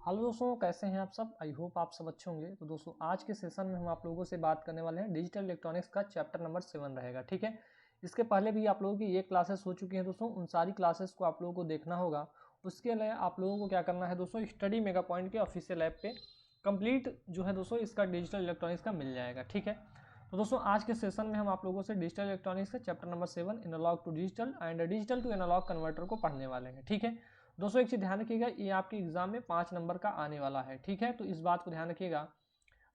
Hello दोस्तों, कैसे हैं आप सब। आई होप आप सब अच्छे होंगे। तो दोस्तों आज के सेशन में हम आप लोगों से बात करने वाले हैं डिजिटल इलेक्ट्रॉनिक्स का चैप्टर नंबर 7 रहेगा। ठीक है, इसके पहले भी आप लोगों की ये क्लासेस हो चुकी हैं दोस्तों, उन सारी क्लासेस को आप लोगों को देखना होगा। उसके लिए आप लोगों को क्या करना है दोस्तों, स्टडी मेगा पॉइंट के ऑफिशियल ऐप पे कंप्लीट जो है दोस्तों इसका डिजिटल इलेक्ट्रॉनिक्स का मिल जाएगा। ठीक है, तो दोस्तों आज के सेशन में हम आप लोगों से डिजिटल इलेक्ट्रॉनिक्स का chapter number 7 analog to digital and digital to analogue converter को पढ़ने वाले हैं। ठीक है दोस्तों, एक चीज़ ध्यान रखिएगा, ये आपके एग्जाम में 5 नंबर का आने वाला है। ठीक है, तो इस बात को ध्यान रखिएगा।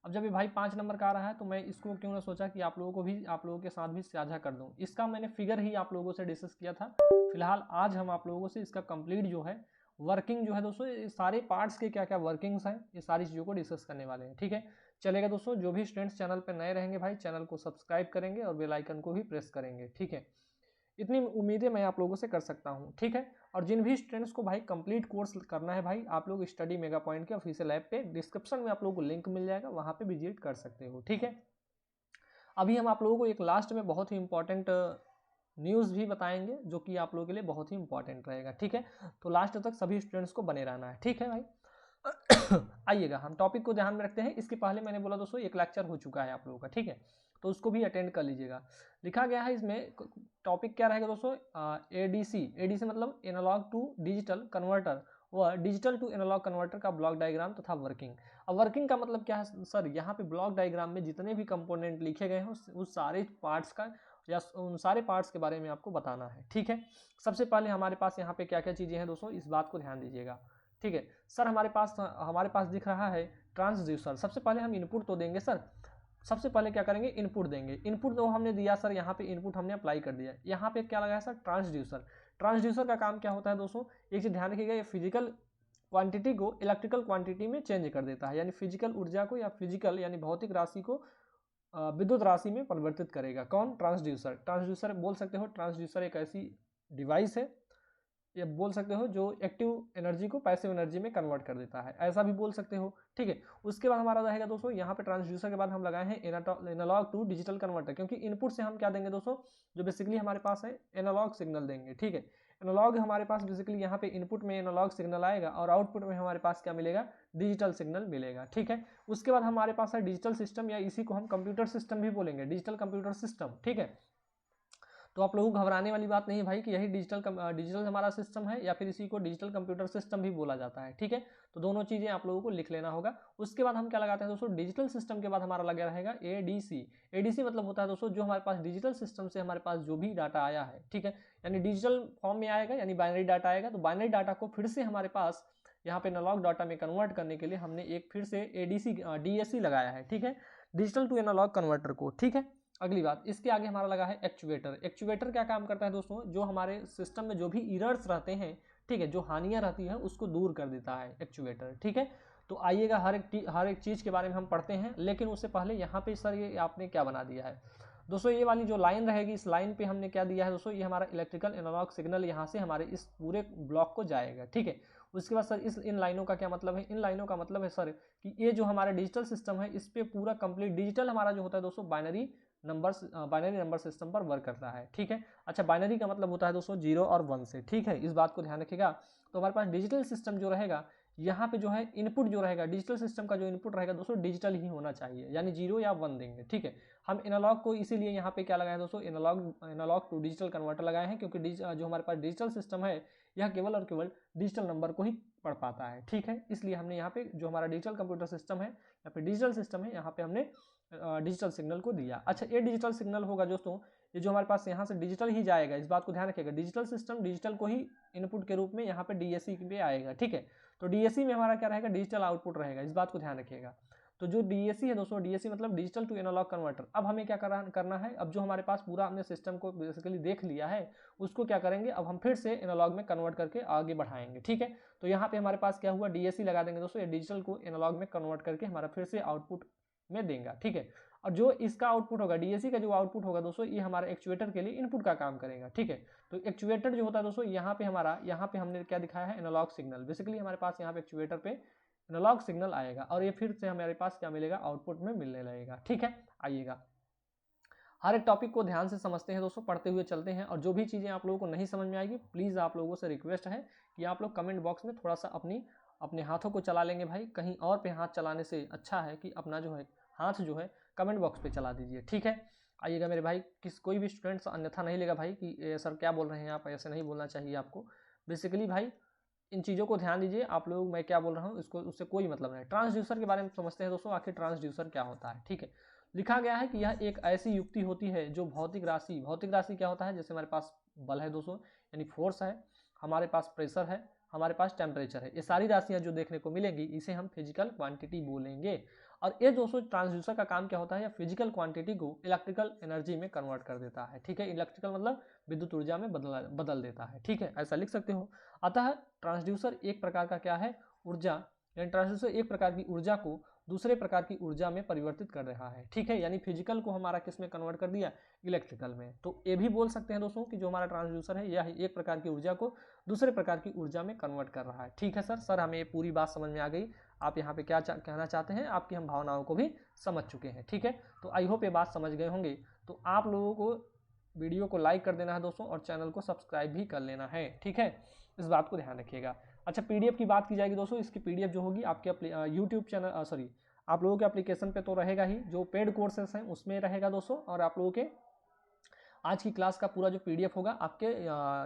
अब जब ये भाई 5 नंबर का आ रहा है तो मैं इसको क्यों ना सोचा कि आप लोगों को भी आप लोगों के साथ भी साझा कर दूं। इसका मैंने फिगर ही आप लोगों से डिस्कस किया था। फिलहाल आज हम आप लोगों से इसका कंप्लीट जो है वर्किंग जो है दोस्तों, ये सारे पार्ट्स के क्या क्या वर्किंग्स हैं, ये सारी चीज़ों को डिस्कस करने वाले हैं। ठीक है, चलेगा दोस्तों। जो भी स्टूडेंट्स चैनल पर नए रहेंगे भाई, चैनल को सब्सक्राइब करेंगे और बेल आइकन को भी प्रेस करेंगे। ठीक है, इतनी उम्मीदें मैं आप लोगों से कर सकता हूं। ठीक है, और जिन भी स्टूडेंट्स को भाई कंप्लीट कोर्स करना है भाई, आप लोग स्टडी मेगा पॉइंट के ऑफिशियल ऐप पे डिस्क्रिप्शन में आप लोगों को लिंक मिल जाएगा, वहां पे विजिट कर सकते हो। ठीक है, अभी हम आप लोगों को एक लास्ट में बहुत ही इंपॉर्टेंट न्यूज़ भी बताएंगे जो कि आप लोगों के लिए बहुत ही इंपॉर्टेंट रहेगा। ठीक है, तो लास्ट तक सभी स्टूडेंट्स को बने रहना है। ठीक है भाई आइएगा हम टॉपिक को ध्यान में रखते हैं। इसके पहले मैंने बोला दोस्तों एक लेक्चर हो चुका है आप लोगों का। ठीक है, तो उसको भी अटेंड कर लीजिएगा। लिखा गया है इसमें, टॉपिक क्या रहेगा दोस्तों, एडीसी। एडीसी मतलब एनालॉग टू डिजिटल कन्वर्टर व डिजिटल टू एनालॉग कन्वर्टर का ब्लॉक डायग्राम तथा वर्किंग। अब वर्किंग का मतलब क्या है सर, यहाँ पे ब्लॉक डायग्राम में जितने भी कंपोनेंट लिखे गए हैं उस सारे पार्ट्स का या उन सारे पार्ट्स के बारे में आपको बताना है। ठीक है, सबसे पहले हमारे पास यहाँ पे क्या क्या चीज़ें हैं दोस्तों, इस बात को ध्यान दीजिएगा। ठीक है सर, हमारे पास दिख रहा है ट्रांसड्यूसर। सबसे पहले हम इनपुट तो देंगे सर। सबसे पहले क्या करेंगे, इनपुट देंगे। इनपुट तो हमने दिया सर, यहाँ पे इनपुट हमने अप्लाई कर दिया। यहाँ पे क्या लगाया सर, ट्रांसड्यूसर। ट्रांसड्यूसर का काम क्या होता है दोस्तों, एक चीज ध्यान रखिएगा, ये फिजिकल क्वांटिटी को इलेक्ट्रिकल क्वांटिटी में चेंज कर देता है, यानी फिजिकल ऊर्जा को या फिजिकल यानी भौतिक राशि को विद्युत राशि में परिवर्तित करेगा। कौन, ट्रांसड्यूसर। ट्रांसड्यूसर बोल सकते हो, ट्रांसड्यूसर एक ऐसी डिवाइस है, ये बोल सकते हो जो एक्टिव एनर्जी को पैसिव एनर्जी में कन्वर्ट कर देता है, ऐसा भी बोल सकते हो। ठीक है, उसके बाद हमारा रहेगा दोस्तों, यहाँ पे ट्रांसड्यूसर के बाद हम लगाए हैं एनालॉग टू डिजिटल कन्वर्टर, क्योंकि इनपुट से हम क्या देंगे दोस्तों, जो बेसिकली हमारे पास है एनालॉग सिग्नल देंगे। ठीक है, एनालॉग हमारे पास बेसिकली यहाँ पे इनपुट में एनालॉग सिग्नल आएगा और आउटपुट में हमारे पास क्या मिलेगा, डिजिटल सिग्नल मिलेगा। ठीक है, उसके बाद हमारे पास है डिजिटल सिस्टम, या इसी को हम कंप्यूटर सिस्टम भी बोलेंगे, डिजिटल कंप्यूटर सिस्टम। ठीक है, तो आप लोगों को घबराने वाली बात नहीं है भाई कि यही डिजिटल हमारा सिस्टम है, या फिर इसी को डिजिटल कंप्यूटर सिस्टम भी बोला जाता है। ठीक है, तो दोनों चीजें आप लोगों को लिख लेना होगा। उसके बाद हम क्या लगाते हैं दोस्तों, डिजिटल सिस्टम के बाद हमारा लगा रहेगा एडीसी। एडीसी मतलब होता है दोस्तों, जो हमारे पास डिजिटल सिस्टम से हमारे पास जो भी डाटा आया है, ठीक है, यानी डिजिटल फॉर्म में आएगा, यानी बाइनरी डाटा आएगा, तो बाइनरी डाटा को फिर से हमारे पास यहाँ पे एनालॉग डाटा में कन्वर्ट करने के लिए हमने एक फिर से एडीसी डीएससी लगाया है। ठीक है, डिजिटल टू एनालॉग कन्वर्टर को। ठीक है, अगली बात, इसके आगे हमारा लगा है एक्चुएटर। एक्चुएटर क्या काम करता है दोस्तों, जो हमारे सिस्टम में जो भी इरर्स रहते हैं, ठीक है, जो हानियां रहती है उसको दूर कर देता है एक्चुएटर। ठीक है, तो आइएगा हर एक चीज के बारे में हम पढ़ते हैं, लेकिन उससे पहले यहाँ पे सर ये आपने क्या बना दिया है दोस्तों, ये वाली जो लाइन रहेगी, इस लाइन पे हमने क्या दिया है दोस्तों, ये हमारा इलेक्ट्रिकल एनालॉग सिग्नल यहाँ से हमारे इस पूरे ब्लॉक को जाएगा। ठीक है, उसके बाद सर इन लाइनों का क्या मतलब है, इन लाइनों का मतलब है सर कि ये जो हमारा डिजिटल सिस्टम है, इस पे पूरा कंप्लीट डिजिटल हमारा जो होता है दोस्तों, बाइनरी नंबर सिस्टम पर वर्क करता है। ठीक है, अच्छा, बाइनरी का मतलब होता है दोस्तों 0 और 1 से। ठीक है, इस बात को ध्यान रखिएगा। तो हमारे पास डिजिटल सिस्टम जो रहेगा, यहाँ पे जो है इनपुट जो रहेगा, डिजिटल सिस्टम का जो इनपुट रहेगा दोस्तों, डिजिटल ही होना चाहिए, यानी 0 या 1 देंगे। ठीक है, हम एनालॉग को इसीलिए यहाँ पे क्या लगाए दोस्तों, एनालॉग टू डिजिटल कन्वर्टर लगाए हैं, क्योंकि जो हमारे पास डिजिटल सिस्टम है, यह केवल और केवल डिजिटल नंबर को ही पढ़ पाता है। ठीक है, इसलिए हमने यहाँ पे जो हमारा डिजिटल कंप्यूटर सिस्टम है या फिर डिजिटल सिस्टम है, यहाँ पे हमने डिजिटल सिग्नल को दिया। अच्छा, ये डिजिटल सिग्नल होगा दोस्तों, ये जो हमारे पास यहाँ से डिजिटल ही जाएगा, इस बात को ध्यान रखिएगा। डिजिटल सिस्टम डिजिटल को ही इनपुट के रूप में यहाँ पे डीएससी पे आएगा। ठीक है, तो डीएससी में हमारा क्या रहेगा, डिजिटल आउटपुट रहेगा, इस बात को ध्यान रखिएगा। तो जो डीएससी है दोस्तों, डीएससी मतलब डिजिटल टू एनालॉग कन्वर्टर। अब हमें क्या करना है, अब जो हमारे पास पूरा हमने सिस्टम को बेसिकली देख लिया है, उसको क्या करेंगे, अब हम फिर से एनालॉग में कन्वर्ट करके आगे बढ़ाएंगे। ठीक है, तो यहाँ पे हमारे पास क्या हुआ, डीएससी लगा देंगे दोस्तों, ये डिजिटल को एनालॉग में कन्वर्ट करके हमारा फिर से आउटपुट में देगा। ठीक है, और जो इसका आउटपुट होगा, डीएससी का जो आउटपुट होगा दोस्तों, ये हमारे एक्चुएटर के लिए इनपुट का काम करेगा। ठीक है, तो एक्चुएटर जो होता है दोस्तों, यहाँ पे हमने क्या दिखाया है, एनालॉग सिग्नल। बेसिकली हमारे पास यहाँ पे एक्चुएटर पे एनालॉग सिग्नल आएगा और ये फिर से हमारे पास क्या मिलेगा, आउटपुट में मिलने लगेगा। ठीक है, आइएगा हर एक टॉपिक को ध्यान से समझते हैं दोस्तों, पढ़ते हुए चलते हैं, और जो भी चीज़ें आप लोगों को नहीं समझ में आएगी, प्लीज़ आप लोगों से रिक्वेस्ट है कि आप लोग कमेंट बॉक्स में थोड़ा सा अपनी अपने हाथों को चला लेंगे भाई, कहीं और पे हाथ चलाने से अच्छा है कि अपना जो है हाथ जो है कमेंट बॉक्स पे चला दीजिए, ठीक है। आइएगा मेरे भाई, कोई भी स्टूडेंट्स अन्यथा नहीं लेगा भाई कि सर क्या बोल रहे हैं आप, ऐसे नहीं बोलना चाहिए आपको। बेसिकली भाई इन चीज़ों को ध्यान दीजिए आप लोग, मैं क्या बोल रहा हूँ इसको उससे कोई मतलब नहीं। ट्रांसड्यूसर के बारे में समझते हैं दोस्तों, आखिर ट्रांसड्यूसर क्या होता है, ठीक है। लिखा गया है कि यह एक ऐसी युक्ति होती है जो भौतिक राशि क्या होता है, जैसे हमारे पास बल है दोस्तों, यानी फोर्स है, हमारे पास प्रेशर है, हमारे पास टेम्परेचर है, ये सारी राशियां जो देखने को मिलेंगी इसे हम फिजिकल क्वांटिटी बोलेंगे। और ये दोस्तों ट्रांसड्यूसर का काम क्या होता है, या फिजिकल क्वांटिटी को इलेक्ट्रिकल एनर्जी में कन्वर्ट कर देता है, ठीक है। इलेक्ट्रिकल मतलब विद्युत ऊर्जा में बदल देता है, ठीक है, ऐसा लिख सकते हो। अतः ट्रांसड्यूसर एक प्रकार का क्या है, ऊर्जा, यानी ट्रांसड्यूसर एक प्रकार की ऊर्जा को दूसरे प्रकार की ऊर्जा में परिवर्तित कर रहा है, ठीक है। यानी फिजिकल को हमारा किस में कन्वर्ट कर दिया, इलेक्ट्रिकल में। तो ये भी बोल सकते हैं दोस्तों कि जो हमारा ट्रांसड्यूसर है यह एक प्रकार की ऊर्जा को दूसरे प्रकार की ऊर्जा में कन्वर्ट कर रहा है, ठीक है। सर हमें ये पूरी बात समझ में आ गई, आप यहाँ पे क्या कहना चाहते हैं, आपकी हम भावनाओं को भी समझ चुके हैं, ठीक है। तो आई होप ये बात समझ गए होंगे। तो आप लोगों को वीडियो को लाइक कर देना है दोस्तों, और चैनल को सब्सक्राइब भी कर लेना है, ठीक है, इस बात को ध्यान रखिएगा। अच्छा, पीडीएफ की बात की जाएगी दोस्तों, इसकी पीडीएफ जो होगी आपके यूट्यूब चैनल सॉरी आप लोगों के एप्लीकेशन पे तो रहेगा ही, जो पेड कोर्सेस हैं उसमें रहेगा दोस्तों, और आप लोगों के आज की क्लास का पूरा जो पीडीएफ होगा आपके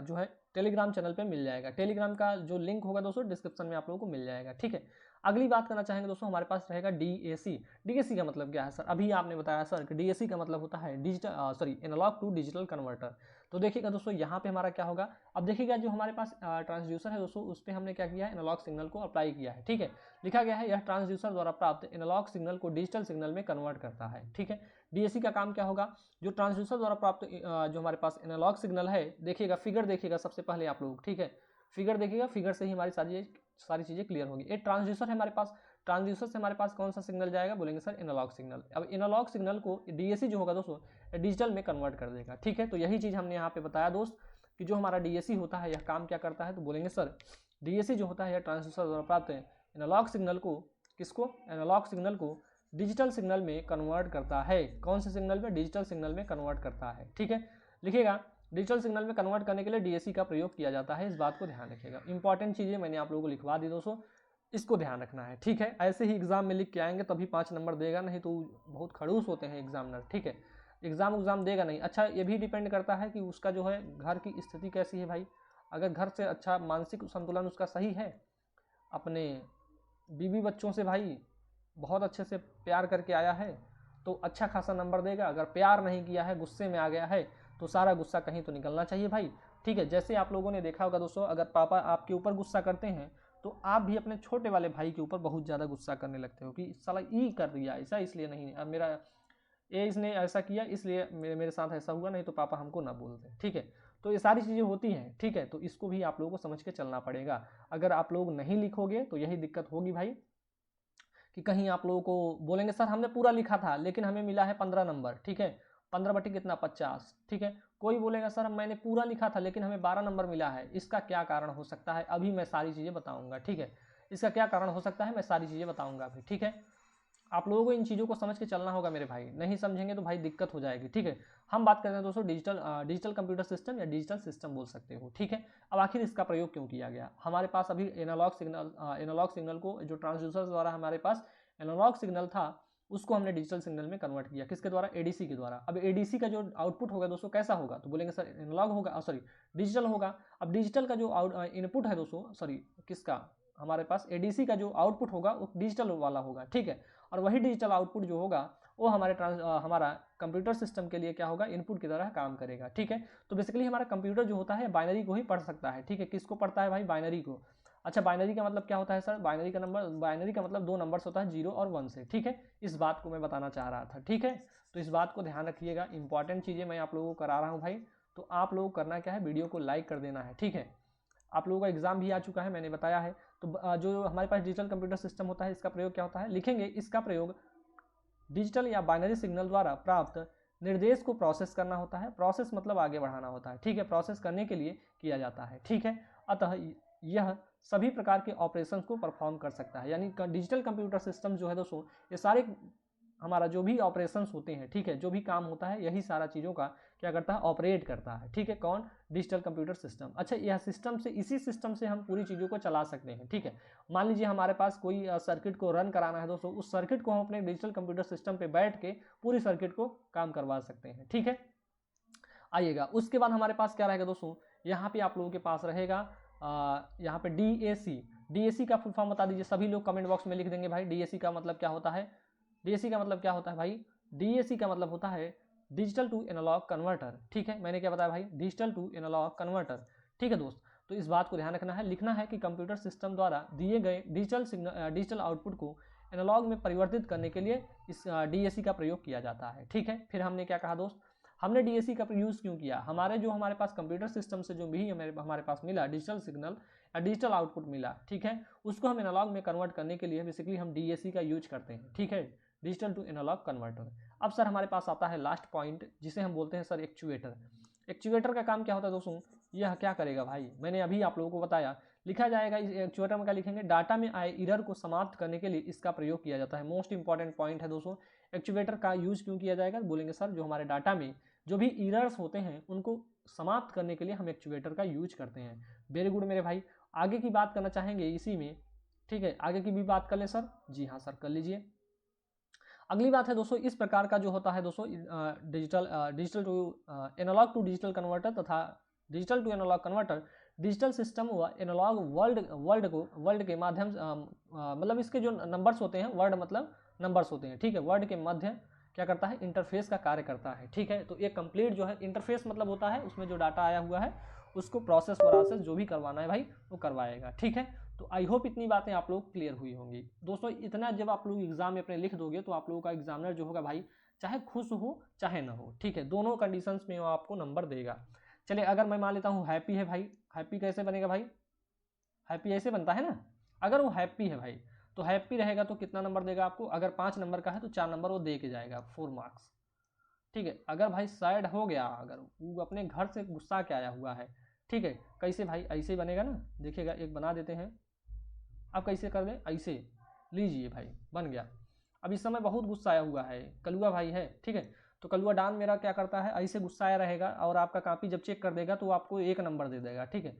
जो है टेलीग्राम चैनल पे मिल जाएगा। टेलीग्राम का जो लिंक होगा दोस्तों डिस्क्रिप्शन में आप लोगों को मिल जाएगा, ठीक है। अगली बात करना चाहेंगे दोस्तों, हमारे पास रहेगा डीएसी। डीएसी का मतलब क्या है सर, अभी आपने बताया सर कि डीएसी का मतलब होता है एनालॉग टू डिजिटल कन्वर्टर। तो देखिएगा दोस्तों यहाँ पे हमारा क्या होगा, अब देखिएगा जो हमारे पास ट्रांसड्यूसर है दोस्तों, उस पर हमने क्या किया है, एनालॉग सिग्नल को अप्लाई किया है, ठीक है। लिखा गया है यह ट्रांसड्यूसर द्वारा प्राप्त एनालॉग सिग्नल को डिजिटल सिग्नल में कन्वर्ट करता है, ठीक है। डीएसी का काम क्या होगा, जो ट्रांसड्यूसर द्वारा प्राप्त जो हमारे पास एनालॉग सिग्नल है, देखिएगा फिगर देखिएगा सबसे पहले आप लोग, ठीक है। फिगर देखिएगा, फिगर से ही हमारी सारी चीज़ें क्लियर होगी। एक ट्रांसड्यूसर है हमारे पास, ट्रांसड्यूसर से हमारे पास कौन सा सिग्नल जाएगा, बोलेंगे सर एनालॉग सिग्नल। अब एनालॉग सिग्नल को डीएसी जो होगा दोस्तों डिजिटल में कन्वर्ट कर देगा, ठीक है। तो यही चीज़ हमने यहाँ पे बताया दोस्त कि जो हमारा डीएसी होता है यह काम क्या करता है, तो बोलेंगे सर डीएसी जो होता है यह ट्रांसड्यूसर द्वारा प्राप्त एनालॉग सिग्नल को एनालॉग सिग्नल को डिजिटल सिग्नल में कन्वर्ट करता है। कौन से सिग्नल में, डिजिटल सिग्नल में कन्वर्ट करता है, ठीक है। लिखिएगा डिजिटल सिग्नल में कन्वर्ट करने के लिए डीएसी का प्रयोग किया जाता है, इस बात को ध्यान रखिएगा। इंपॉर्टेंट चीज़ें मैंने आप लोगों को लिखवा दी दोस्तों, इसको ध्यान रखना है, ठीक है। ऐसे ही एग्जाम में लिख के आएंगे तभी 5 नंबर देगा, नहीं तो बहुत खड़ूस होते हैं एग्जामिनर, ठीक है। एग्जाम देगा नहीं। अच्छा, ये भी डिपेंड करता है कि उसका जो है घर की स्थिति कैसी है भाई। अगर घर से अच्छा मानसिक संतुलन उसका सही है, अपने बीवी बच्चों से भाई बहुत अच्छे से प्यार करके आया है, तो अच्छा खासा नंबर देगा। अगर प्यार नहीं किया है, गुस्से में आ गया है, तो सारा गुस्सा कहीं तो निकलना चाहिए भाई, ठीक है। जैसे आप लोगों ने देखा होगा दोस्तों, अगर पापा आपके ऊपर गुस्सा करते हैं तो आप भी अपने छोटे वाले भाई के ऊपर बहुत ज़्यादा गुस्सा करने लगते हो कि साला ई कर दिया ऐसा, इसलिए नहीं, अब मेरा ये इसने ऐसा किया इसलिए मेरे साथ ऐसा हुआ, नहीं तो पापा हमको ना बोलते, ठीक है। तो ये सारी चीज़ें होती हैं, ठीक है। तो इसको भी आप लोगों को समझ के चलना पड़ेगा। अगर आप लोग नहीं लिखोगे तो यही दिक्कत होगी भाई, कि कहीं आप लोगों को बोलेंगे सर हमने पूरा लिखा था लेकिन हमें मिला है 15 नंबर, ठीक है, 15 बटी कितना 50, ठीक है। कोई बोलेगा सर मैंने पूरा लिखा था लेकिन हमें 12 नंबर मिला है, इसका क्या कारण हो सकता है, अभी मैं सारी चीज़ें बताऊंगा, ठीक है। इसका क्या कारण हो सकता है मैं सारी चीज़ें बताऊंगा अभी, ठीक है। आप लोगों को इन चीज़ों को समझ के चलना होगा मेरे भाई, नहीं समझेंगे तो भाई दिक्कत हो जाएगी, ठीक है। हम बात करते हैं दोस्तों डिजिटल कंप्यूटर सिस्टम या डिजिटल सिस्टम बोल सकते हो, ठीक है। अब आखिर इसका प्रयोग क्यों किया गया, हमारे पास अभी एनालॉग सिग्नल को जो ट्रांसड्यूसर द्वारा हमारे पास एनालॉग सिग्नल था उसको हमने डिजिटल सिग्नल में कन्वर्ट किया, किसके द्वारा, एडीसी के द्वारा। अब एडीसी का जो आउटपुट होगा दोस्तों कैसा होगा, तो बोलेंगे सर एनालॉग होगा, डिजिटल होगा। अब डिजिटल का जो इनपुट है दोस्तों, किसका, हमारे पास एडीसी का जो आउटपुट होगा वो डिजिटल वाला होगा, ठीक है। और वही डिजिटल आउटपुट जो होगा वो हमारा कंप्यूटर सिस्टम के लिए क्या होगा, इनपुट की तरह काम करेगा, ठीक है। तो बेसिकली हमारा कंप्यूटर जो होता है बाइनरी को ही पढ़ सकता है, ठीक है। किसको पढ़ता है भाई, बाइनरी को। अच्छा, बाइनरी का मतलब क्या होता है सर, बाइनरी का मतलब 2 नंबर्स होता है 0 और 1 से, ठीक है। इस बात को मैं बताना चाह रहा था, ठीक है। तो इस बात को ध्यान रखिएगा, इंपॉर्टेंट चीज़ें मैं आप लोगों को करा रहा हूँ भाई। तो आप लोगों को करना क्या है, वीडियो को लाइक कर देना है, ठीक है। आप लोगों का एग्जाम भी आ चुका है, मैंने बताया है। तो जो हमारे पास डिजिटल कंप्यूटर सिस्टम होता है इसका प्रयोग क्या होता है, लिखेंगे इसका प्रयोग डिजिटल या बाइनरी सिग्नल द्वारा प्राप्त निर्देश को प्रोसेस करना होता है। प्रोसेस मतलब आगे बढ़ाना होता है, ठीक है, प्रोसेस करने के लिए किया जाता है, ठीक है। अतः यह सभी प्रकार के ऑपरेशंस को परफॉर्म कर सकता है, यानी डिजिटल कंप्यूटर सिस्टम जो है दोस्तों ये सारे हमारा जो भी ऑपरेशंस होते हैं, ठीक है, जो भी काम होता है यही सारा चीज़ों का क्या करता है, ऑपरेट करता है, ठीक है, कौन, डिजिटल कंप्यूटर सिस्टम। अच्छा, यह सिस्टम से, इसी सिस्टम से हम पूरी चीज़ों को चला सकते हैं, ठीक है। मान लीजिए हमारे पास कोई सर्किट को रन कराना है दोस्तों, उस सर्किट को हम अपने डिजिटल कंप्यूटर सिस्टम पे बैठ के पूरी सर्किट को काम करवा सकते हैं, ठीक है। आइएगा, उसके बाद हमारे पास क्या रहेगा दोस्तों, यहाँ पे आप लोगों के पास रहेगा यहाँ पे डीएसी का फुल फॉर्म बता दीजिए, सभी लोग कमेंट बॉक्स में लिख देंगे भाई डीएसी का मतलब क्या होता है। डीएसी का मतलब क्या होता है भाई, डीएसी का मतलब होता है डिजिटल टू एनालॉग कन्वर्टर, ठीक है, मैंने क्या बताया भाई, डिजिटल टू एनालॉग कन्वर्टर, ठीक है दोस्त। तो इस बात को ध्यान रखना है, लिखना है कि कंप्यूटर सिस्टम द्वारा दिए गए डिजिटल आउटपुट को एनालॉग में परिवर्तित करने के लिए इस डीएसी का प्रयोग किया जाता है, ठीक है। फिर हमने क्या कहा दोस्त, हमने डीएसी का यूज़ क्यों किया, हमारे पास कंप्यूटर सिस्टम से जो भी हमारे पास मिला डिजिटल सिग्नल या डिजिटल आउटपुट मिला, ठीक है, उसको हम एनालॉग में कन्वर्ट करने के लिए बेसिकली हम डीएसी का यूज करते हैं, ठीक है, डिजिटल टू एनालॉग कन्वर्टर। अब सर हमारे पास आता है लास्ट पॉइंट, जिसे हम बोलते हैं सर एक्चुएटर। एक्चुएटर का काम क्या होता है दोस्तों, यह क्या करेगा भाई, मैंने अभी आप लोगों को बताया, लिखा जाएगा इस एक्चुएटर में क्या लिखेंगे, डाटा में आए एरर को समाप्त करने के लिए इसका प्रयोग किया जाता है। मोस्ट इंपॉर्टेंट पॉइंट है दोस्तों, एक्चुएटर का यूज क्यों किया जाएगा, बोलेंगे सर जो हमारे डाटा में जो भी एरर्स होते हैं उनको समाप्त करने के लिए हम एक्चुएटर का यूज करते हैं। वेरी गुड मेरे भाई, आगे की बात करना चाहेंगे इसी में, ठीक है, आगे की भी बात कर ले सर, जी हाँ सर कर लीजिए। अगली बात है दोस्तों, इस प्रकार का जो होता है दोस्तों digital to analogue to digital converter तथा digital to analogue converter digital system व एनालॉग वर्ल्ड के माध्यम मतलब इसके जो नंबर्स होते हैं, वर्ड मतलब नंबर्स होते हैं, ठीक है, वर्ड के मध्य क्या करता है, इंटरफेस का कार्य करता है, ठीक है। तो एक कंप्लीट जो है इंटरफेस मतलब होता है उसमें जो डाटा आया हुआ है उसको प्रोसेस वरासेस जो भी करवाना है भाई वो करवाएगा, ठीक है। तो आई होप इतनी बातें आप लोग क्लियर हुई होंगी दोस्तों। इतना जब आप लोग एग्जाम में अपने लिख दोगे तो आप लोगों का एग्जामिनर जो होगा भाई चाहे खुश हो चाहे ना हो, ठीक है, दोनों कंडीशंस में वो आपको नंबर देगा। चलिए अगर मैं मान लेता हूँ हैप्पी है भाई, हैप्पी कैसे बनेगा भाई, हैप्पी ऐसे बनता है ना, अगर वो हैप्पी है भाई तो हैप्पी रहेगा तो कितना नंबर देगा आपको, अगर 5 नंबर का है तो 4 नंबर वो दे के जाएगा, 4 मार्क्स, ठीक है। अगर भाई सैड हो गया, अगर वो अपने घर से गुस्सा के आया हुआ है, ठीक है, कैसे भाई, ऐसे ही बनेगा ना, देखिएगा एक बना देते हैं, अब कैसे कर दें, ऐसे लीजिए भाई बन गया। अब इस समय बहुत गुस्सा आया हुआ है, कलुआ भाई है, ठीक है, तो कलुआ डान मेरा क्या करता है, ऐसे गुस्सा आया रहेगा और आपका कॉपी जब चेक कर देगा तो आपको 1 नंबर दे देगा, ठीक है।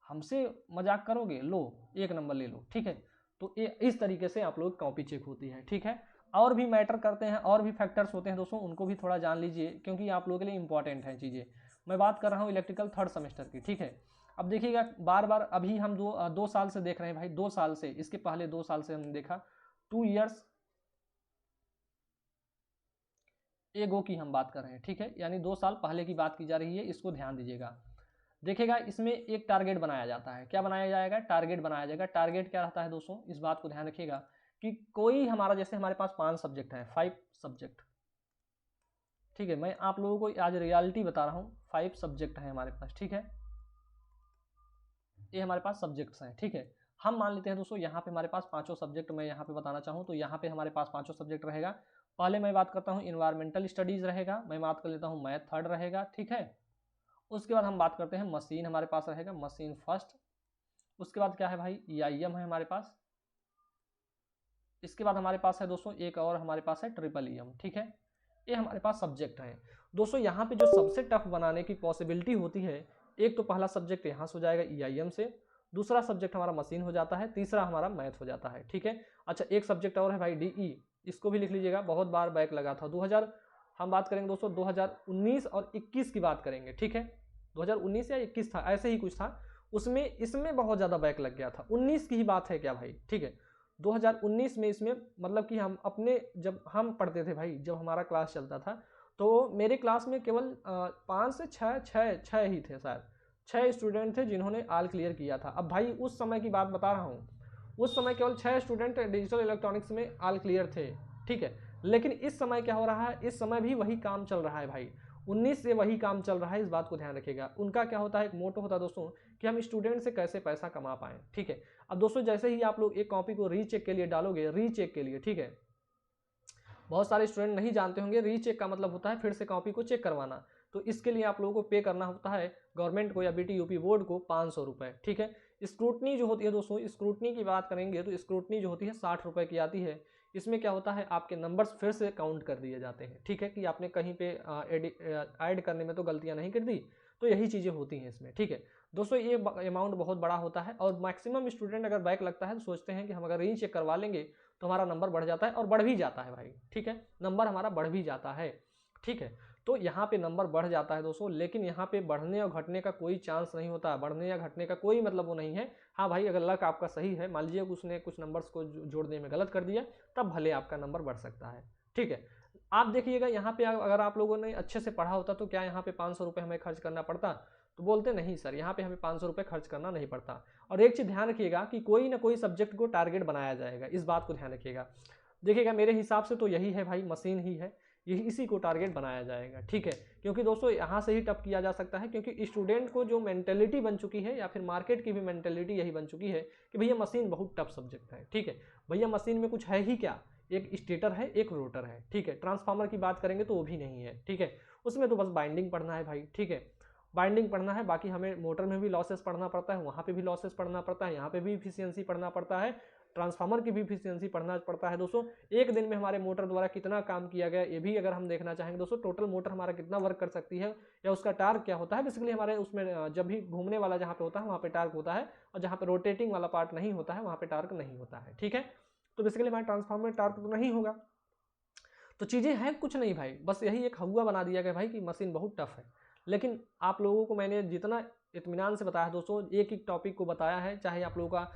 हमसे मजाक करोगे, लो 1 नंबर ले लो, ठीक है। तो इस तरीके से आप लोग कॉपी चेक होती है, ठीक है। और भी मैटर करते हैं, और भी फैक्टर्स होते हैं दोस्तों, उनको भी थोड़ा जान लीजिए क्योंकि आप लोगों के लिए इंपॉर्टेंट है चीज़ें। मैं बात कर रहा हूँ इलेक्ट्रिकल 3rd सेमेस्टर की, ठीक है। अब देखिएगा बार बार अभी हम दो साल से देख रहे हैं भाई, 2 साल से, इसके पहले 2 साल से हमने देखा 2 ईयर्स एगो की हम बात कर रहे हैं, ठीक है, यानी 2 साल पहले की बात की जा रही है, इसको ध्यान दीजिएगा। देखिएगा इसमें एक टारगेट बनाया जाता है, क्या बनाया जाएगा, टारगेट बनाया जाएगा। टारगेट क्या रहता है दोस्तों, इस बात को ध्यान रखिएगा कि कोई हमारा, जैसे हमारे पास 5 सब्जेक्ट हैं, 5 सब्जेक्ट, ठीक है, मैं आप लोगों को आज रियलिटी बता रहा हूँ, 5 सब्जेक्ट हैं हमारे पास, ठीक है, ये हमारे पास सब्जेक्ट्स हैं, ठीक है। हम मान लेते हैं दोस्तों यहाँ पे हमारे पास 5 सब्जेक्ट, मैं यहाँ पे बताना चाहूँ तो यहाँ पे हमारे पास 5 सब्जेक्ट रहेगा। पहले मैं बात करता हूँ इन्वायरमेंटल स्टडीज़ रहेगा, मैं बात कर लेता हूँ मैथ 3rd रहेगा, ठीक है। उसके बाद हम बात करते हैं मशीन, हमारे पास रहेगा मशीन 1st। उसके बाद क्या है भाई, EIM है हमारे पास। इसके बाद हमारे पास है दोस्तों एक और हमारे पास है EEM, ठीक है। ये हमारे पास सब्जेक्ट हैं दोस्तों। यहाँ पे जो सबसे टफ बनाने की पॉसिबिलिटी होती है, एक तो पहला सब्जेक्ट यहाँ से हो जाएगा EIM से, दूसरा सब्जेक्ट हमारा मशीन हो जाता है, तीसरा हमारा मैथ हो जाता है, ठीक है। अच्छा एक सब्जेक्ट और है भाई DE, इसको भी लिख लीजिएगा, बहुत बार बैक लगा था। 2000 हम बात करेंगे दोस्तों 2019 और 21 की बात करेंगे, ठीक है। 2019 या 21 था, ऐसे ही कुछ था, उसमें इसमें बहुत ज़्यादा बैक लग गया था। 19 की ही बात है क्या भाई, ठीक है। 2019 में इसमें मतलब कि हम अपने जब हम पढ़ते थे भाई, जब हमारा क्लास चलता था तो मेरे क्लास में केवल 5 से 6 ही थे, शायद 6 स्टूडेंट थे जिन्होंने ऑल क्लियर किया था। अब भाई उस समय की बात बता रहा हूँ, उस समय केवल 6 स्टूडेंट डिजिटल इलेक्ट्रॉनिक्स में ऑल क्लियर थे, ठीक है। लेकिन इस समय क्या हो रहा है, इस समय भी वही काम चल रहा है भाई, 19 से वही काम चल रहा है, इस बात को ध्यान रखिएगा। उनका क्या होता है, एक मोटो होता है दोस्तों कि हम स्टूडेंट से कैसे पैसा कमा पाएँ, ठीक है। अब दोस्तों जैसे ही आप लोग एक कॉपी को रीचेक के लिए डालोगे, रीचेक के लिए, ठीक है, बहुत सारे स्टूडेंट नहीं जानते होंगे रीचेक का मतलब होता है फिर से कॉपी को चेक करवाना। तो इसके लिए आप लोगों को पे करना होता है गवर्नमेंट को या BT UP बोर्ड को 500 रुपये, ठीक है। स्क्रूटनी जो होती है दोस्तों, स्क्रूटनी की बात करेंगे तो स्क्रूटनी जो होती है 60 रुपये की आती है। इसमें क्या होता है, आपके नंबर्स फिर से काउंट कर दिए जाते हैं, ठीक है, कि आपने कहीं पे ऐड करने में तो गलतियां नहीं कर दी, तो यही चीज़ें होती हैं इसमें, ठीक है दोस्तों। ये अमाउंट बहुत बड़ा होता है और मैक्सिमम स्टूडेंट अगर बैक लगता है तो सोचते हैं कि हम अगर रीचेक करवा लेंगे तो हमारा नंबर बढ़ जाता है, और बढ़ भी जाता है भाई, ठीक है, नंबर हमारा बढ़ भी जाता है, ठीक है। तो यहाँ पे नंबर बढ़ जाता है दोस्तों, लेकिन यहाँ पे बढ़ने और घटने का कोई चांस नहीं होता, बढ़ने या घटने का कोई मतलब वो नहीं है। हाँ भाई, अगर लक आपका सही है, मान लीजिए उसने कुछ नंबर्स को जोड़ने में गलत कर दिया, तब भले आपका नंबर बढ़ सकता है, ठीक है। आप देखिएगा यहाँ पे अगर आप लोगों ने अच्छे से पढ़ा होता तो क्या यहाँ पे 500 रुपये हमें खर्च करना पड़ता, तो बोलते नहीं सर यहाँ पे हमें 500 रुपये खर्च करना नहीं पड़ता। और एक चीज़ ध्यान रखिएगा कि कोई ना कोई सब्जेक्ट को टारगेट बनाया जाएगा, इस बात को ध्यान रखिएगा। देखिएगा मेरे हिसाब से तो यही है भाई, मशीन ही है, यही इसी को टारगेट बनाया जाएगा, ठीक है। क्योंकि दोस्तों यहाँ से ही टफ किया जा सकता है, क्योंकि स्टूडेंट को जो मेंटेलिटी बन चुकी है या फिर मार्केट की भी मेंटेलिटी यही बन चुकी है कि भैया मशीन बहुत टफ सब्जेक्ट है, ठीक है। भैया मशीन में कुछ है ही क्या, एक स्टेटर है एक रोटर है, ठीक है। ट्रांसफार्मर की बात करेंगे तो वो भी नहीं है, ठीक है। उसमें तो बस बाइंडिंग पढ़ना है भाई, ठीक है, बाइंडिंग पढ़ना है। बाकी हमें मोटर में भी लॉसेस पढ़ना पड़ता है, वहाँ पे भी लॉसेस पढ़ना पड़ता है, यहाँ पे भी इफिशियंसी पढ़ना पड़ता है, ट्रांसफार्मर की भी इफिशियंसी पढ़ना पड़ता है दोस्तों। एक दिन में हमारे मोटर द्वारा कितना काम किया गया ये भी अगर हम देखना चाहेंगे दोस्तों, टोटल मोटर हमारा कितना वर्क कर सकती है या उसका टार्क क्या होता है। बेसिकली हमारे उसमें जब भी घूमने वाला जहाँ पे होता है वहाँ पे टार्क होता है, और जहाँ पे रोटेटिंग वाला पार्ट नहीं होता है वहाँ पे टार्क नहीं होता है, ठीक है। तो बेसिकली हमारे ट्रांसफार्मर में टार्क तो नहीं होगा। तो चीज़ें हैं कुछ नहीं भाई, बस यही एक हवा बना दिया गया भाई कि मशीन बहुत टफ है। लेकिन आप लोगों को मैंने जितना इत्मीनान से बताया दोस्तों, एक एक टॉपिक को बताया है, चाहे आप लोगों का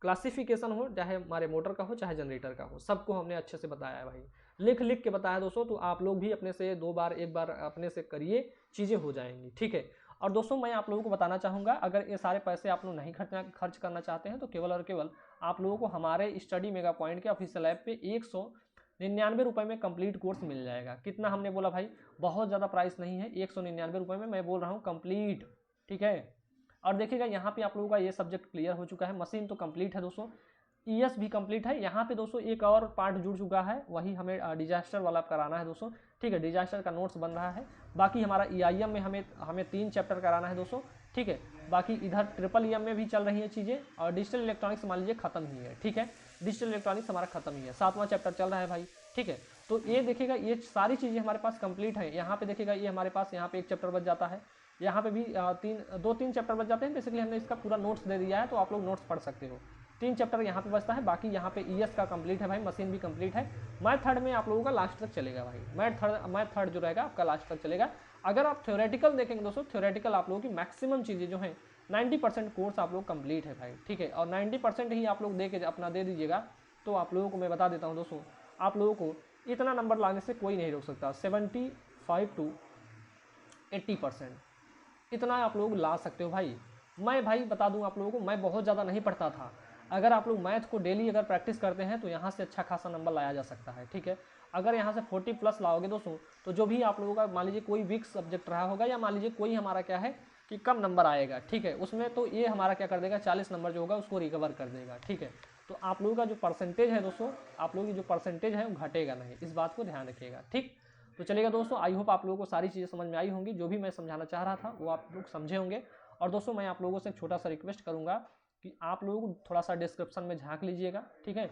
क्लासिफिकेशन हो, चाहे हमारे मोटर का हो, चाहे जनरेटर का हो, सबको हमने अच्छे से बताया है भाई, लिख लिख के बताया दोस्तों। तो आप लोग भी अपने से एक बार अपने से करिए, चीज़ें हो जाएंगी, ठीक है। और दोस्तों मैं आप लोगों को बताना चाहूँगा, अगर ये सारे पैसे आप लोग नहीं खर्च करना चाहते हैं तो केवल और केवल आप लोगों को हमारे स्टडी मेगा पॉइंट के ऑफिशियल ऐप पे 199 रुपये में कंप्लीट कोर्स मिल जाएगा। कितना हमने बोला भाई, बहुत ज़्यादा प्राइस नहीं है, 199 रुपये में मैं बोल रहा हूँ कंप्लीट, ठीक है। और देखिएगा यहाँ पे आप लोगों का ये सब्जेक्ट क्लियर हो चुका है, मशीन तो कंप्लीट है दोस्तों, ईएस भी कंप्लीट है। यहाँ पे दोस्तों एक और पार्ट जुड़ चुका है, वही हमें डिजास्टर वाला कराना है दोस्तों, ठीक है। डिजास्टर का नोट्स बन रहा है। बाकी हमारा ईआईएम में हमें 3 चैप्टर कराना है दोस्तों, ठीक है। बाकी इधर ट्रिपल ईएम में भी चल रही है चीज़ें, और डिजिटल इलेक्ट्रॉनिक्स मान लीजिए खत्म ही है, ठीक है। डिजिटल इलेक्ट्रॉनिक्स हमारा खत्म ही है, 7वां चैप्टर चल रहा है भाई, ठीक है। तो ये देखिएगा ये सारी चीज़ें हमारे पास कंप्लीट है। यहाँ पे देखिएगा ये हमारे पास यहाँ पे 1 चैप्टर बच जाता है, यहाँ पे भी 2-3 चैप्टर बच जाते हैं। बेसिकली हमने इसका पूरा नोट्स दे दिया है, तो आप लोग नोट्स पढ़ सकते हो। 3 चैप्टर यहाँ पे बचता है, बाकी यहाँ पे ईएस का कंप्लीट है भाई, मशीन भी कंप्लीट है। मैथ थर्ड में आप लोगों का लास्ट तक चलेगा भाई, मैथ थर्ड जो रहेगा आपका लास्ट तक चलेगा। अगर आप थ्योरेटिकल देखेंगे दोस्तों, थ्योरेटिकल आप लोगों की मैक्सिमम चीज़ें जो हैं 90% कोर्स आप लोग कंप्लीट है भाई, ठीक है। और 90% ही आप लोग अपना दे दीजिएगा, तो आप लोगों को मैं बता देता हूँ दोस्तों, आप लोगों को इतना नंबर लाने से कोई नहीं रोक सकता। 75 to 80% इतना आप लोग ला सकते हो भाई। मैं भाई बता दूं आप लोगों को, मैं बहुत ज़्यादा नहीं पढ़ता था। अगर आप लोग मैथ को डेली अगर प्रैक्टिस करते हैं तो यहाँ से अच्छा खासा नंबर लाया जा सकता है, ठीक है। अगर यहाँ से 40+ लाओगे दोस्तों, तो जो भी आप लोगों का मान लीजिए कोई वीक सब्जेक्ट रहा होगा, या मान लीजिए कोई हमारा क्या है कि कम नंबर आएगा, ठीक है, उसमें तो ये हमारा क्या कर देगा, 40 नंबर जो होगा उसको रिकवर कर देगा, ठीक है। तो आप लोगों का जो परसेंटेज है दोस्तों, आप लोगों की जो परसेंटेज है वो घटेगा नहीं, इस बात को ध्यान रखिएगा, ठीक। तो चलिएगा दोस्तों, आई होप आप लोगों को सारी चीज़ें समझ में आई होंगी, जो भी मैं समझाना चाह रहा था वो आप लोग समझे होंगे। और दोस्तों मैं आप लोगों से एक छोटा सा रिक्वेस्ट करूंगा कि आप लोगों को थोड़ा सा डिस्क्रिप्शन में झांक लीजिएगा, ठीक है।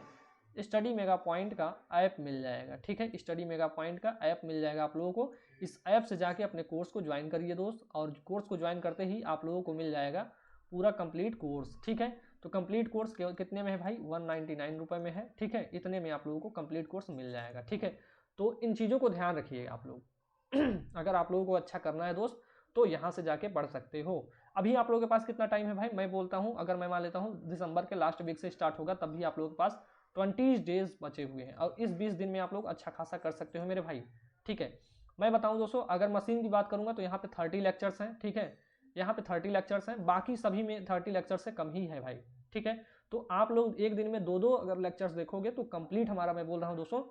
स्टडी मेगा पॉइंट का ऐप मिल जाएगा, ठीक है। स्टडी मेगा पॉइंट का ऐप मिल जाएगा आप लोगों को, इस ऐप से जाके अपने कोर्स को ज्वाइन करिए दोस्त, और कोर्स को ज्वाइन करते ही आप लोगों को मिल जाएगा पूरा कंप्लीट कोर्स, ठीक है। तो कंप्लीट कोर्स कितने में है भाई, 199 रुपये में है, ठीक है। इतने में आप लोगों को कंप्लीट कोर्स मिल जाएगा, ठीक है। तो इन चीज़ों को ध्यान रखिए आप लोग अगर आप लोगों को अच्छा करना है दोस्त, तो यहाँ से जाके पढ़ सकते हो। अभी आप लोगों के पास कितना टाइम है भाई, मैं बोलता हूँ, अगर मैं मान लेता हूँ दिसंबर के लास्ट वीक से स्टार्ट होगा, तब भी आप लोगों के पास 20 डेज बचे हुए हैं, और इस 20 दिन में आप लोग अच्छा खासा कर सकते हो मेरे भाई, ठीक है। मैं बताऊँ दोस्तों, अगर मशीन की बात करूँगा तो यहाँ पे 30 लेक्चर्स हैं, ठीक है। यहाँ पे 30 लेक्चर्स हैं, बाकी सभी में 30 लेक्चर से कम ही है भाई, ठीक है। तो आप लोग एक दिन में 2-2 अगर लेक्चर्स देखोगे तो कंप्लीट हमारा, मैं बोल रहा हूँ दोस्तों,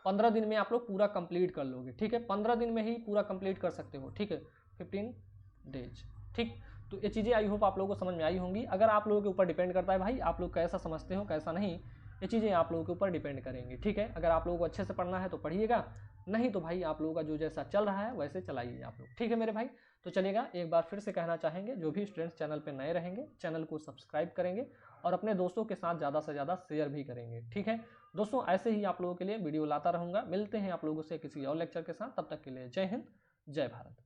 15 दिन में आप लोग पूरा कंप्लीट कर लोगे, ठीक है। 15 दिन में ही पूरा कंप्लीट कर सकते हो, ठीक है, 15 डेज, ठीक। तो ये चीज़ें आई होप आप लोगों को समझ में आई होंगी। अगर आप लोगों के ऊपर डिपेंड करता है भाई, आप लोग कैसा समझते हो कैसा नहीं, ये चीज़ें आप लोगों के ऊपर डिपेंड करेंगी, ठीक है। अगर आप लोगों को अच्छे से पढ़ना है तो पढ़िएगा, नहीं तो भाई आप लोगों का जो जैसा चल रहा है वैसे चलाइए आप लोग, ठीक है मेरे भाई। तो चलिएगा, एक बार फिर से कहना चाहेंगे, जो भी स्टूडेंट्स चैनल पे नए रहेंगे चैनल को सब्सक्राइब करेंगे और अपने दोस्तों के साथ ज़्यादा से ज़्यादा शेयर भी करेंगे, ठीक है दोस्तों। ऐसे ही आप लोगों के लिए वीडियो लाता रहूँगा। मिलते हैं आप लोगों से किसी और लेक्चर के साथ, तब तक के लिए जय हिंद, जय भारत।